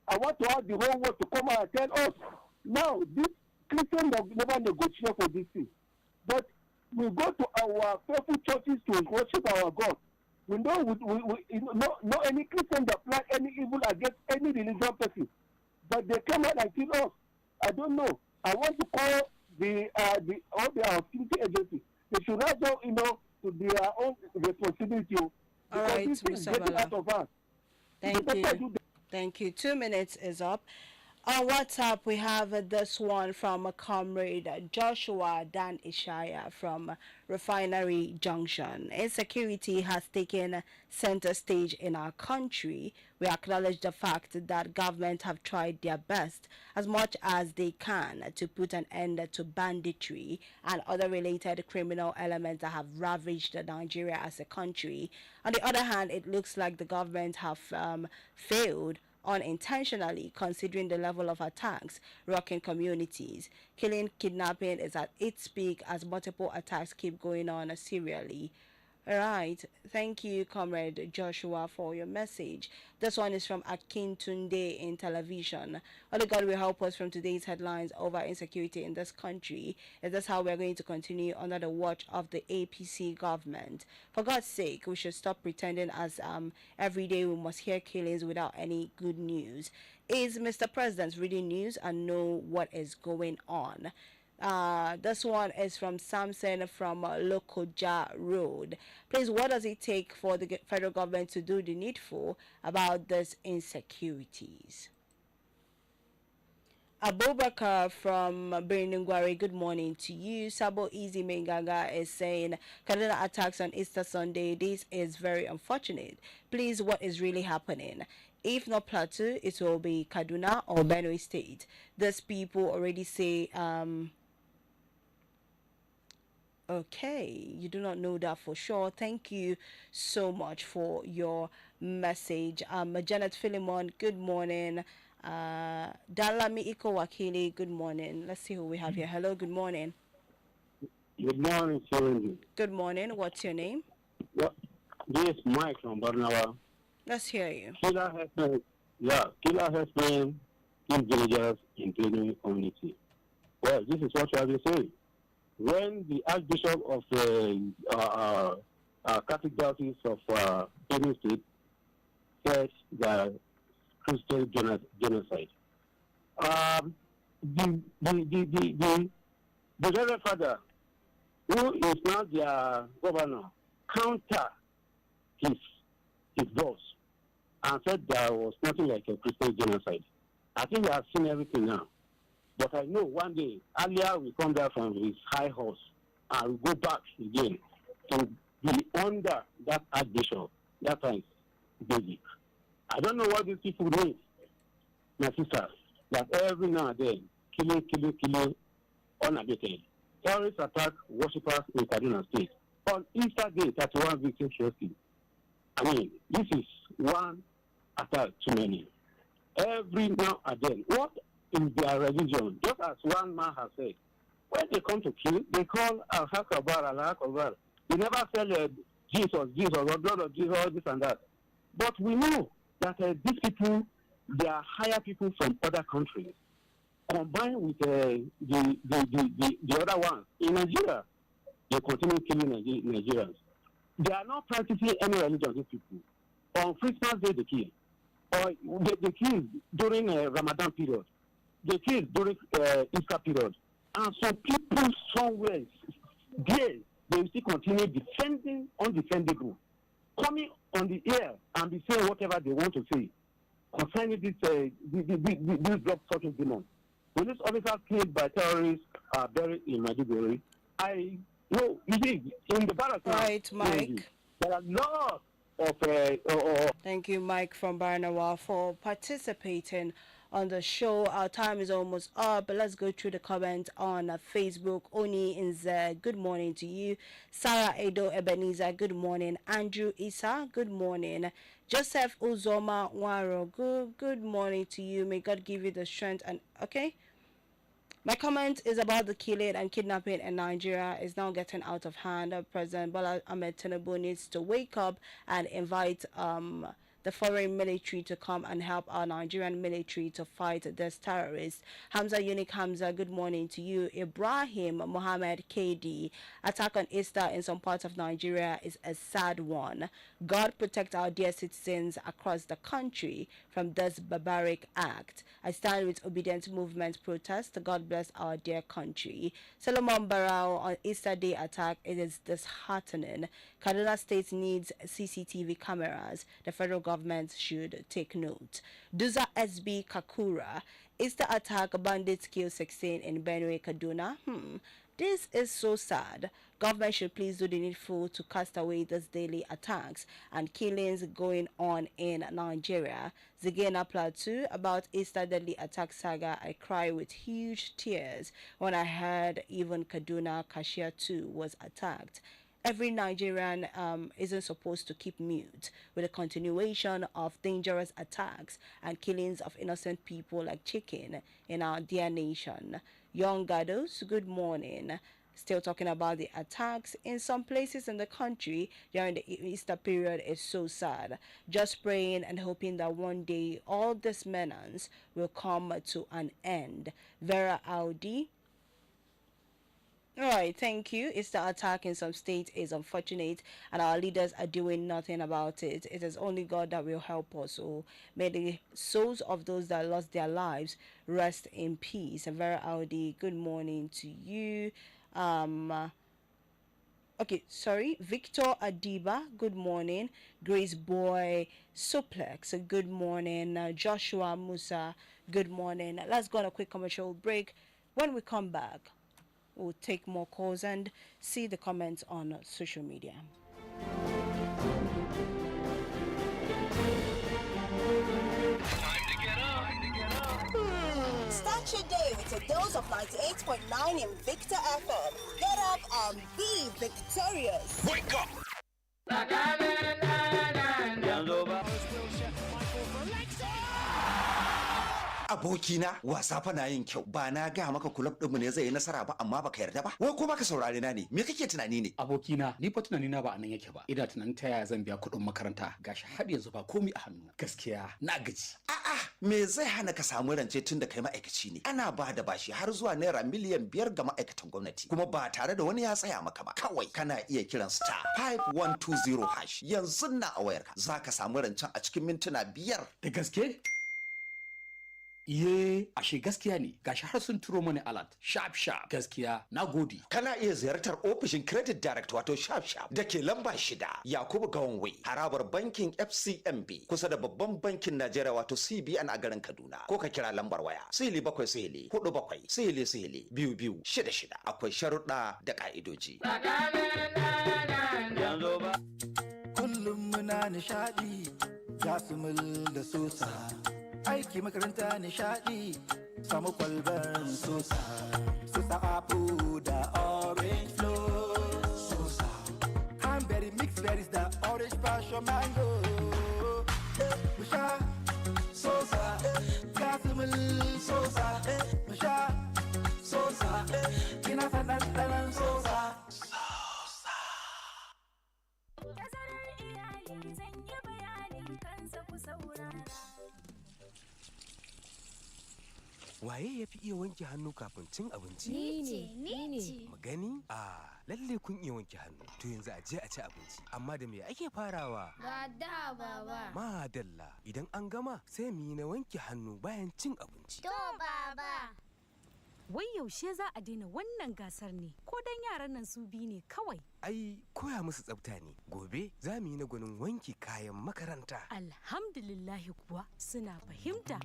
I want to ask the whole world to come out and tell us. Now, this Christians never negotiate for this thing. But we go to our faithful churches to worship our God. We know no any Christian that plan any evil against any religious person. But they come out and kill us. I don't know. I want to call all the security agencies. They should rise up, to their own responsibility. All right, Mr. Bala. Thank you. Thank you. 2 minutes is up. On WhatsApp, we have this one from a comrade Joshua Dan Ishaya from Refinery Junction. Insecurity has taken center stage in our country. We acknowledge the fact that government have tried their best as much as they can to put an end to banditry and other related criminal elements that have ravaged Nigeria as a country. On the other hand, it looks like the government have failed unintentionally, considering the level of attacks rocking communities. Killing, kidnapping is at its peak as multiple attacks keep going on serially. All right, thank you, Comrade Joshua, for your message. This one is from Akin Tunde in television. Only God will help us from today's headlines over insecurity in this country. Is this how we're going to continue under the watch of the APC government? For God's sake, we should stop pretending as every day we must hear killings without any good news. Is Mr. President reading news and know what is going on? This one is from Samson from Lokoja Road. Please, what does it take for the federal government to do the needful about these insecurities? Abubakar from Birningwari, good morning to you. Sabo Easy Mengaga is saying, Kaduna attacks on Easter Sunday. This is very unfortunate. Please, what is really happening? If not Plateau, it will be Kaduna or Benue State. These people already say, okay, you do not know that for sure. Thank you so much for your message. Janet Philemon, good morning. Dalami Iko Wakili, good morning. Let's see who we have here. Hello, good morning. Good morning, Chinwendu. Good morning. What's your name? This is Mike from Barnawa. Let's hear you. Killer herdsmen in villagers in Benue community. Well, this is what we have been saying. When the Archbishop of Catholic Diocese of Benue State said that Christian genocide, the Reverend Father, who is now their governor, counter his boss and said there was nothing like a Christian genocide. I think we have seen everything now. But I know one day, earlier we come down from his high horse and we go back again to be under that Archbishop. That is basic. I don't know what these people need, my sisters, that every now and then, killing, unabated. Terrorists attack worshippers in Kaduna State. On Easter Day, 31 victims rescued. I mean, this is one attack too many. Every now and then, what is their religion? Just as one man has said, when they come to kill, they call Al-Hakabar, Al-Hakabar. They never say Jesus, or blood of Jesus, all this and that. But we know that these people, they are higher people from other countries, combined with the other ones. In Nigeria, they continue killing Nigerians. They are not practicing any religion, these people. On Christmas Day, they kill. Or they kill during Ramadan period. They kill during Easter period. And some people somewhere there, they will still continue defending undefendable. Coming on the air and be saying whatever they want to say concerning this drug-sucking demon. Police officers killed by terrorists are buried in Maiduguri. I know, you see, in the barracks now, right, Mike. There are lots of... Thank you, Mike from Barnawa, for participating on the show. Our time is almost up, but let's go through the comments on Facebook. Oni Inze, good morning to you. Sarah Edo Ebenezer, good morning. Andrew Isa, good morning. Joseph Uzoma Waro, good morning to you. May God give you the strength. And okay, my comment is about the killing and kidnapping in Nigeria is now getting out of hand. President Bola Ahmed Tinubu needs to wake up and invite the foreign military to come and help our Nigerian military to fight this terrorists. Hamza Unique Hamza, good morning to you. Ibrahim Mohammed KD, attack on Easter in some parts of Nigeria is a sad one. God protect our dear citizens across the country from this barbaric act. I stand with Obedient Movement protest. God bless our dear country. Solomon Barao on Easter Day attack, it is disheartening. Kaduna State needs CCTV cameras. The federal government should take note. Duza SB Kakura, Easter attack, bandits kill 16 in Benue, Kaduna. This is so sad. Government should please do the needful to cast away these daily attacks and killings going on in Nigeria. Zigena Plateau, about Easter deadly attack saga, I cry with huge tears when I heard even Kaduna Kashia 2 was attacked. Every Nigerian isn't supposed to keep mute with the continuation of dangerous attacks and killings of innocent people like chicken in our dear nation. Young Gados, good morning. Still talking about the attacks in some places in the country during the Easter period is so sad. Just praying and hoping that one day all this menace will come to an end. Vera Audi, All right, thank you. It's the attack in some states is unfortunate, and our leaders are doing nothing about it. It is only God that will help us. So may the souls of those that lost their lives rest in peace. And very Audi, good morning to you. Okay, sorry. Victor Adiba, good morning. Grace Boy Suplex, good morning. Joshua Musa, good morning. Let's go on a quick commercial break. When we come back, we'll take more calls and see the comments on social media. Start your day with a dose of 98.9 Invicta FM. Get up and be victorious. Wake up! Abokina wasa fa na yin kyau ba na ga maka kulab ɗinmu ne zai yi nasara ba amma baka yarda ba wai ko baka saurare na ne me kake tunani ne abokina ni fa tunani na ba anan yake ba ina tunanin ta yaya zan biya kuɗin makaranta gashi har yanzu ba komai a hannu gaskiya na gaji a'a me zai hana ka samu rance tun da kai ma'aikaci ne ana ba da bashi har zuwa naira miliyan 5 ga ma'aikatan gwamnati kuma ba tare da wani ya tsaya maka ba kawai kana iya kiran star 5120 hash yanzu na a wayarka zaka samu rancen a cikin mintuna 5 da gaske Iye, ashe gaskiya ne, gashi har sun turo mani alert, sharp gaskiya, na gode. Kana iya ziyartar ofishin Credit Direct wato sharp da ke lamba 6 Yakubu Gawonway, harabar bankin FCMB kusa da babban bankin Najeriya wato CBN a garin Kaduna. Ko ka kira lambar waya, 0747-47-2266. Akwai sharuɗa da ƙa'idoji. Kullum muna nishaɗi, Jasmine da Sosa. Aiki makaranta nishadi samu kwalbar sosa sosa apple da orange flow sosa cranberry mixed berries da orange passion mango musha sosa gasimil sosa musha sosa kina sanan sosa Waye ya fi iya wanke hannu kafin cin abinci? Ni ce. Mu gani? Lalle kun iya wanke hannu. To yanzu a je a ci abinci. Amma da me ake farawa? Da baba. Madalla. Idan an gama sai mu yi na wanke hannu bayan cin abinci. To baba. Wai yaushe za a daina wannan gasar ne? Ko dan yaran nan su bi ne kawai? Ai, koya musu tsafta ne. Gobe za mu yi na gwanin wanke kayan makaranta. Alhamdulillahi kuwa suna fahimta.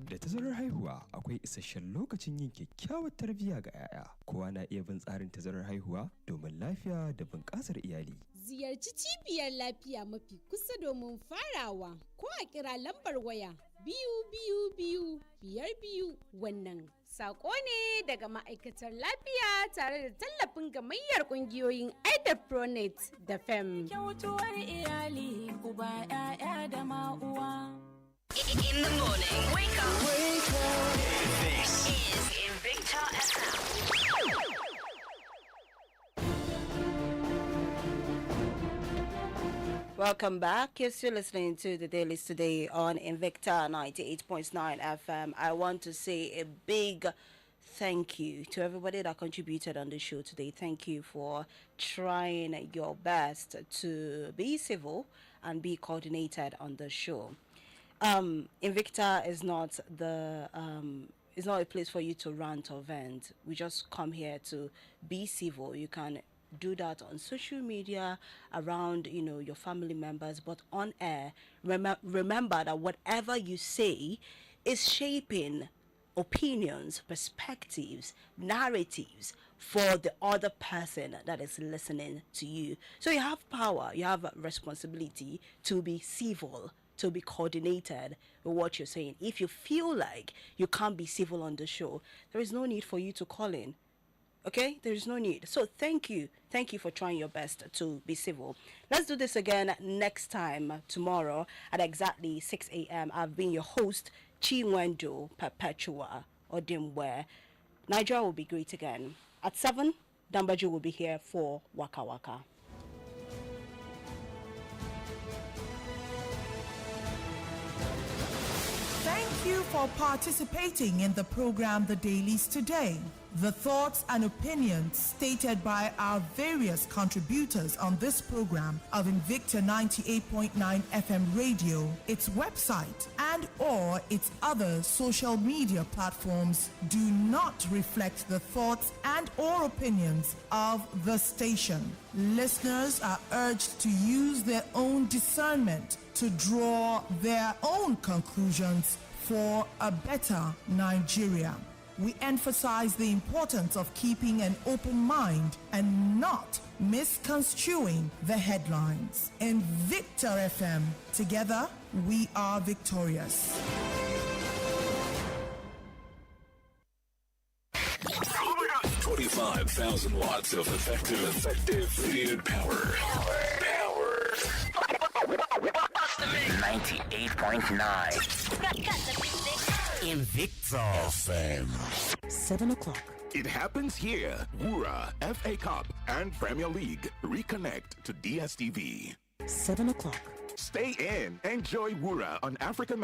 Da tazarar haihuwa akwai isasshen lokacin yin kyakkyawar tarbiyya ga 'ya'ya. Kowa na iya bin tsarin tazarar haihuwa domin lafiya da bunƙasar iyali. Ziyarci cibiyar lafiya mafi kusa domin farawa ko a kira lambar waya 222 wannan sako ne daga ma'aikatar lafiya tare da tallafin gamayyar ƙungiyoyin Pronet da FEM. Kyautuwar iyali uba 'ya'ya da ma'uwa. In the morning, wake up. This is Invicta FM. Welcome back. You're still listening to the Dailies today on Invicta 98.9 FM. I want to say a big thank you to everybody that contributed on the show today. Thank you for trying your best to be civil and be coordinated on the show. Invicta is not it's not a place for you to rant or vent. We just come here to be civil. You can do that on social media around your family members, but on air remember that whatever you say is shaping opinions, perspectives, narratives for the other person that is listening to you. So you have power, you have a responsibility to be civil, to be coordinated with what you're saying. If you feel like you can't be civil on the show, there is no need for you to call in. Okay, there is no need. So thank you for trying your best to be civil. Let's do this again next time tomorrow at exactly 6 a.m. I've been your host, Chinwendu Perpetua Odimgbe. Nigeria will be great again. At 7, Dambaju will be here for Waka Waka. Thank you for participating in the program The Dailies today. The thoughts and opinions stated by our various contributors on this program of Invicta 98.9 FM radio, its website, and or its other social media platforms do not reflect the thoughts and or opinions of the station. Listeners are urged to use their own discernment to draw their own conclusions for a better Nigeria. We emphasize the importance of keeping an open mind and not misconstruing the headlines. In Victor FM, together we are victorious. 25,000 watts of effective radiant power. 98.9 Invicta FM. 7 o'clock. It happens here. Wura, FA Cup, and Premier League reconnect to DSTV. 7 o'clock. Stay in. Enjoy Wura on African